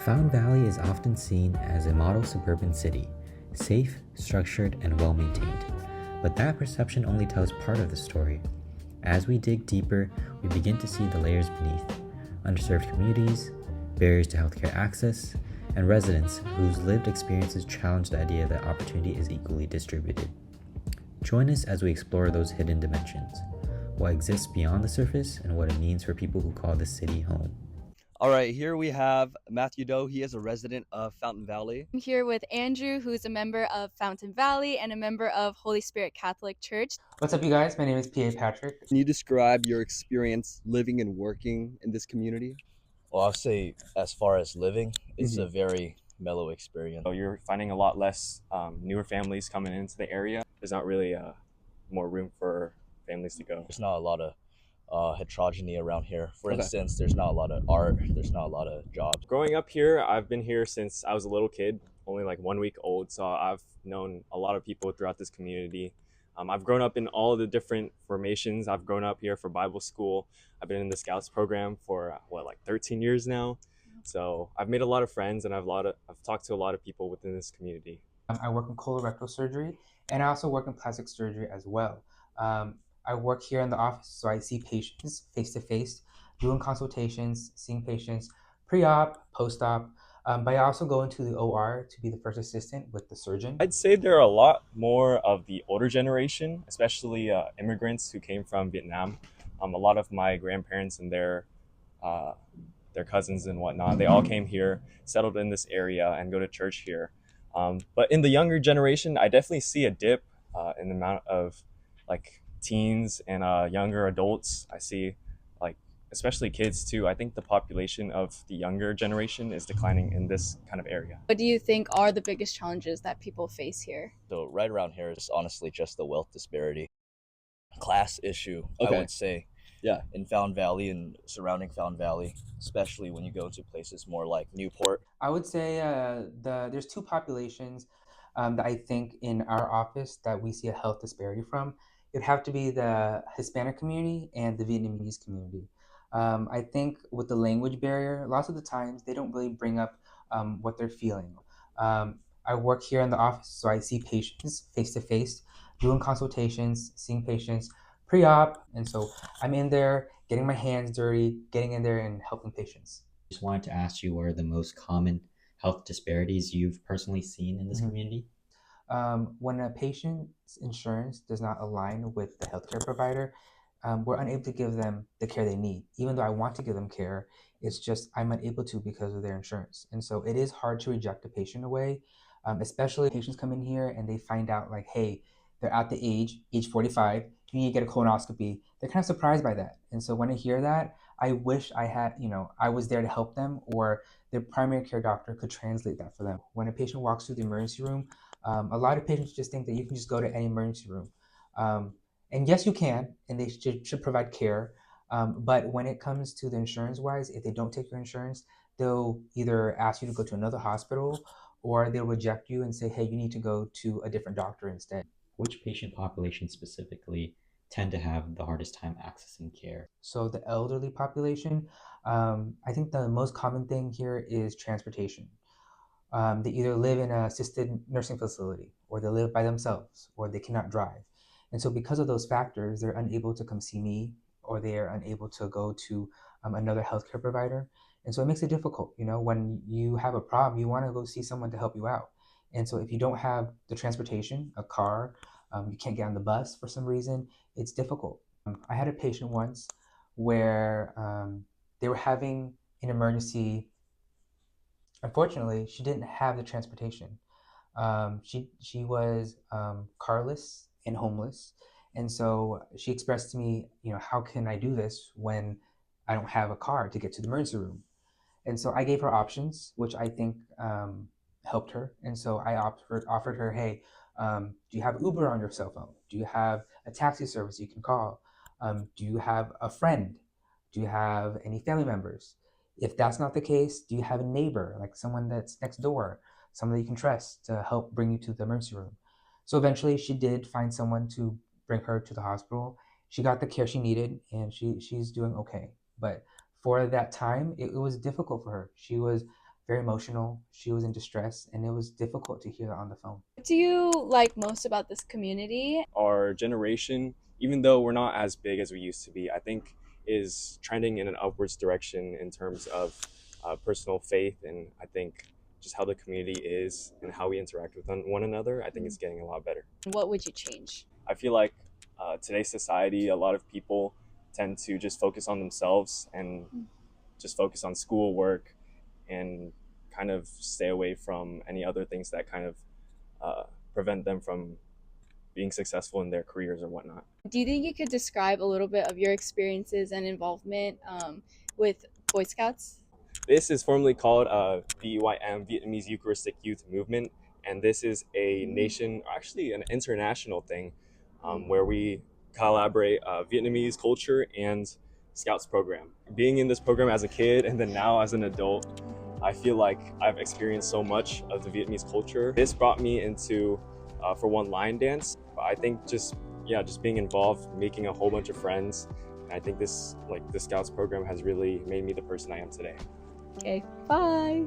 Fountain Valley is often seen as a model suburban city, safe, structured, and well maintained. But that perception only tells part of the story. As we dig deeper, we begin to see the layers beneath: underserved communities, barriers to healthcare access, and residents whose lived experiences challenge the idea that opportunity is equally distributed. Join us as we explore those hidden dimensions, what exists beyond the surface, and what it means for people who call this city home. All right, here we have Matthew Doe. He is a resident of Fountain Valley. I'm here with Andrew, who's a member of Fountain Valley and a member of Holy Spirit Catholic Church. What's up, you guys? My name is P.A. Patrick. Can you describe your experience living and working in this community? Well, I'll say as far as living, it's a very mellow experience. So you're finding a lot less newer families coming into the area. There's not really more room for families to go. There's not a lot of heterogeneity around here. For Okay. instance, there's not a lot of art, there's not a lot of jobs. Growing up here, I've been here since I was a little kid, only like 1 week old. So I've known a lot of people throughout this community. I've grown up in all of the different formations. I've grown up here for Bible school. I've been in the Scouts program for like 13 years now. So I've made a lot of friends, and I've talked to a lot of people within this community. I work in colorectal surgery, and I also work in plastic surgery as well. I work here in the office, so I see patients face to face, doing consultations, seeing patients pre-op, post-op. But I also go into the OR to be the first assistant with the surgeon. I'd say there are a lot more of the older generation, especially immigrants who came from Vietnam. A lot of my grandparents and their cousins and whatnot, they all came here, settled in this area, and go to church here. But in the younger generation, I definitely see a dip in the amount of like teens and younger adults. I see, like, especially kids too. I think the population of the younger generation is declining in this kind of area. What do you think are the biggest challenges that people face here? So right around here is honestly just the wealth disparity. Class issue, Okay. I would say. Yeah. In Fountain Valley and surrounding Fountain Valley, especially when you go to places more like Newport. I would say there's two populations that I think in our office that we see a health disparity from. It'd have to be the Hispanic community and the Vietnamese community. I think with the language barrier, lots of the times they don't really bring up what they're feeling. I work here in the office, so I see patients face to face, doing consultations, seeing patients pre-op, and so I'm in there getting my hands dirty, getting in there and helping patients. Just wanted to ask you what are the most common health disparities you've personally seen in this Mhm. community? When a patient's insurance does not align with the healthcare provider, we're unable to give them the care they need. Even though I want to give them care, it's just I'm unable to because of their insurance. And so it is hard to reject a patient away, especially if patients come in here and they find out like, hey, they're at the age 45, you need to get a colonoscopy. They're kind of surprised by that. And so when I hear that, I wish I had, I was there to help them, or their primary care doctor could translate that for them. When a patient walks through the emergency room, a lot of patients just think that you can just go to any emergency room. And yes, you can, and they should provide care. But when it comes to the insurance wise, if they don't take your insurance, they'll either ask you to go to another hospital or they'll reject you and say, hey, you need to go to a different doctor instead. Which patient population specifically tend to have the hardest time accessing care? So the elderly population, I think the most common thing here is transportation. They either live in an assisted nursing facility, or they live by themselves, or they cannot drive. And so because of those factors, they're unable to come see me, or they are unable to go to another healthcare provider. And so it makes it difficult. When you have a problem, you want to go see someone to help you out. And so if you don't have the transportation, a car, you can't get on the bus for some reason, it's difficult. I had a patient once where they were having an emergency. Unfortunately, she didn't have the transportation. She was carless and homeless, and so she expressed to me, how can I do this when I don't have a car to get to the emergency room? And so I gave her options, which I think helped her. And so I offered her, hey, do you have Uber on your cell phone? Do you have a taxi service you can call? Do you have a friend? Do you have any family members? If that's not the case, do you have a neighbor, like someone that's next door, someone that you can trust to help bring you to the emergency room? So eventually she did find someone to bring her to the hospital. She got the care she needed, and she's doing okay. But for that time, it was difficult for her. She was very emotional. She was in distress, and it was difficult to hear her on the phone. What do you like most about this community? Our generation, even though we're not as big as we used to be, I think is trending in an upwards direction in terms of personal faith, and I think just how the community is and how we interact with one another. I think it's getting a lot better. What would you change? I feel like today's society, a lot of people tend to just focus on themselves and just focus on school, work, and kind of stay away from any other things that kind of prevent them from being successful in their careers or whatnot. Do you think you could describe a little bit of your experiences and involvement with Boy Scouts? This is formally called VYM, Vietnamese Eucharistic Youth Movement, and this is a actually an international thing where we collaborate Vietnamese culture and Scouts program. Being in this program as a kid and then now as an adult, I feel like I've experienced so much of the Vietnamese culture. This brought me into, for one, line dance. I think just being involved, making a whole bunch of friends. And I think the Scouts program has really made me the person I am today. Okay, bye.